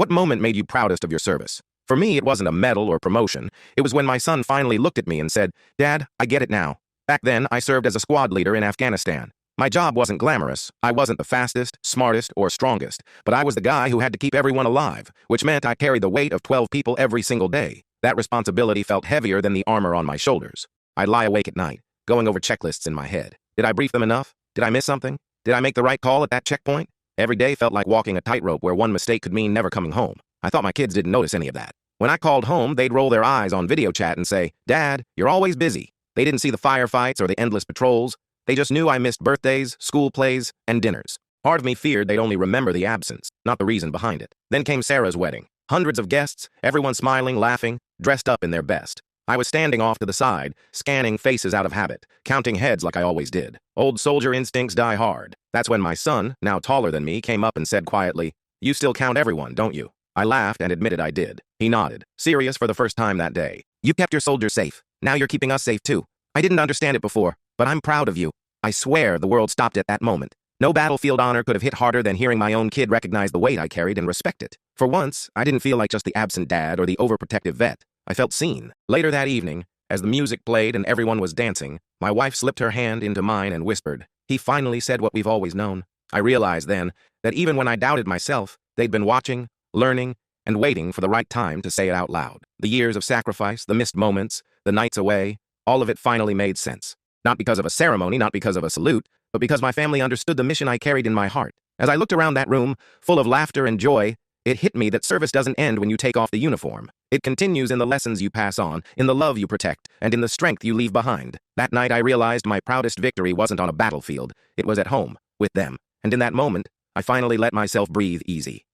What moment made you proudest of your service? For me, it wasn't a medal or promotion. It was when my son finally looked at me and said, "Dad, I get it now." Back then, I served as a squad leader in Afghanistan. My job wasn't glamorous. I wasn't the fastest, smartest, or strongest, but I was the guy who had to keep everyone alive, which meant I carried the weight of 12 people every single day. That responsibility felt heavier than the armor on my shoulders. I'd lie awake at night, going over checklists in my head. Did I brief them enough? Did I miss something? Did I make the right call at that checkpoint? Every day felt like walking a tightrope where one mistake could mean never coming home. I thought my kids didn't notice any of that. When I called home, they'd roll their eyes on video chat and say, "Dad, you're always busy." They didn't see the firefights or the endless patrols. They just knew I missed birthdays, school plays, and dinners. Part of me feared they'd only remember the absence, not the reason behind it. Then came Sarah's wedding. Hundreds of guests, everyone smiling, laughing, dressed up in their best. I was standing off to the side, scanning faces out of habit, counting heads like I always did. Old soldier instincts die hard. That's when my son, now taller than me, came up and said quietly, "You still count everyone, don't you?" I laughed and admitted I did. He nodded, serious for the first time that day. "You kept your soldiers safe. Now you're keeping us safe too. I didn't understand it before, but I'm proud of you." I swear the world stopped at that moment. No battlefield honor could have hit harder than hearing my own kid recognize the weight I carried and respect it. For once, I didn't feel like just the absent dad or the overprotective vet. I felt seen. Later that evening, as the music played and everyone was dancing, my wife slipped her hand into mine and whispered, "He finally said what we've always known." I realized then that even when I doubted myself, they'd been watching, learning, and waiting for the right time to say it out loud. The years of sacrifice, the missed moments, the nights away, all of it finally made sense. Not because of a ceremony, not because of a salute, but because my family understood the mission I carried in my heart. As I looked around that room, full of laughter and joy, it hit me that service doesn't end when you take off the uniform. It continues in the lessons you pass on, in the love you protect, and in the strength you leave behind. That night I realized my proudest victory wasn't on a battlefield. It was at home, with them. And in that moment, I finally let myself breathe easy.